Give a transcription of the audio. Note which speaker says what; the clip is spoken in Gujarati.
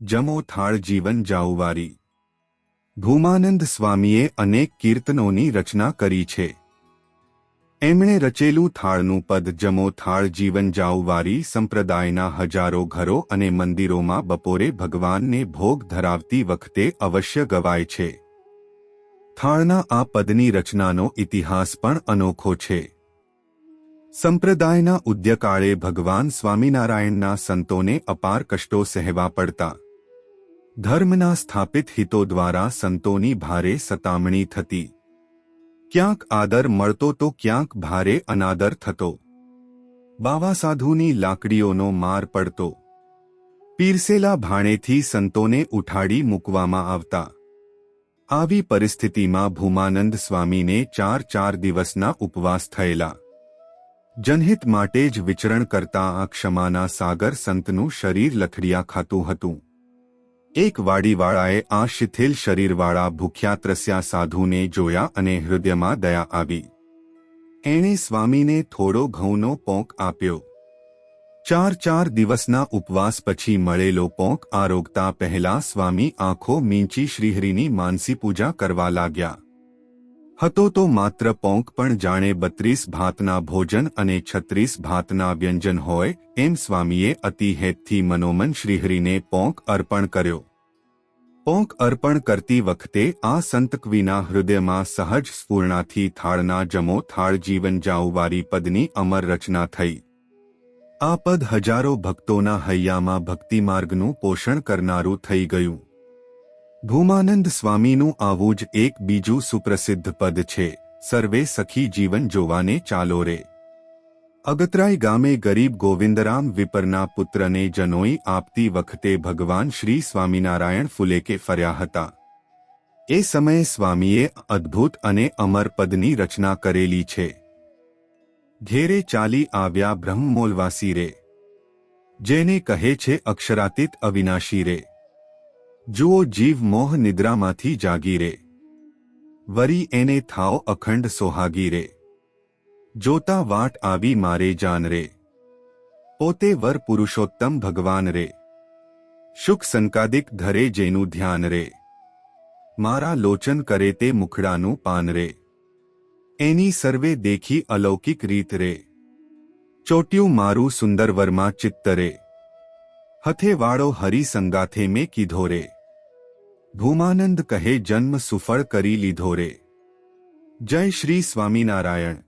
Speaker 1: જમો થાળ જીવન જાઉવારી। ભૂમાનંદ સ્વામીએ અનેક કીર્તનોની રચના કરી છે। એમણે રચેલું થાળનું પદ જમો થાળ જીવન જાઉવારી સંપ્રદાયના હજારો ઘરો અને મંદિરોમાં બપોરે ભગવાનને ભોગ ધરાવતી વખતે અવશ્ય ગવાય છે। થાળના આ પદની રચનાનો ઇતિહાસ પણ અનોખો છે। સંપ્રદાયના ઉદ્યકાળે ભગવાન સ્વામિનારાયણના સંતોને અપાર કષ્ટો સહેવા પડતા। ધર્મના સ્થાપિત હિતો દ્વારા સંતોની ભારે સતામણી થતી। ક્યાંક આદર મળતો તો ક્યાંક ભારે અનાદર થતો। બાવા સાધુની લાકડીઓનો માર પડતો। પીરસેલા ભાણેથી સંતોને ઉઠાડી મૂકવામાં આવતા। આવી પરિસ્થિતિમાં ભૂમાનંદ સ્વામીને 4 દિવસના ઉપવાસ થયેલા। જનહિત માટે જ વિચરણ કરતા આ ક્ષમાના સાગર સંતનું શરીર લથડિયા ખાતું હતું। એક વાડીવાળાએ આ શિથિલ શરીરવાળા ભૂખ્યા ત્રસ્યા સાધુને જોયા અને હૃદયમાં દયા આવી। એણે સ્વામીને થોડો ઘઉંનો પોંક આપ્યો। 4 દિવસના ઉપવાસ પછી મળેલો પોંક આરોગતા પહેલા સ્વામી આંખો મીંચી શ્રીહરિની માનસી પૂજા કરવા લાગ્યા। હતો તો માત્ર પોંક પણ જાણે 32 ભાતના ભોજન અને 36 ભાતના વ્યંજન હોય એમ સ્વામીએ અતિ હેતથી મનોમન શ્રીહરિને પોંક અર્પણ કર્યો। પોંક અર્પણ કરતી વખતે આ સંતકવિના હૃદયમાં સહજ સ્ફૂર્ણાથી થાળના જમો થાળ જીવન જાઉવારી પદની અમર રચના થઈ। આ પદ હજારો ભક્તોના હૈયામાં ભક્તિમાર્ગનું પોષણ કરનારું થઈ ગયું। ભૂમાનંદ સ્વામીનું આવું જ એક બીજું સુપ્રસિદ્ધ પદ છે, સર્વે સખી જીવન જોવાને ચાલો રે। અગતરાય ગામે ગરીબ ગોવિંદરામ વિપરના પુત્રને જનોઈ આપતી વખતે ભગવાન શ્રી સ્વામિનારાયણ ફુલેકે ફર્યા હતા। એ સમયે સ્વામીએ અદ્ભુત અને અમર પદની રચના કરેલી છે। ઘેરે ચાલી આવ્યા બ્રહ્મમોલવાસી રે, જેને કહે છે અક્ષરાતીત અવિનાશી રે। જુઓ જીવ મોહ નિદ્રામાંથી જાગી રે, વરી એને થાઓ અખંડ સોહાગી રે। જોતા વાટ આવી મારે જાન રે, પોતે વર પુરુષોત્તમ ભગવાન રે। શુક સંકાદિક ધરે જેનું ધ્યાન રે, મારા લોચન કરે તે મુખડાનું પાન રે। એની સર્વે દેખી અલૌકિક રીત રે, ચોટ્યું મારું સુંદર વરમાં ચિત્ત રે। હથે વાળો હરિ સંગાથે મેં કીધો રે, ભૂમાનંદ કહે જન્મ સુફળ કરી લીધો રે। જય શ્રી સ્વામિનારાયણ।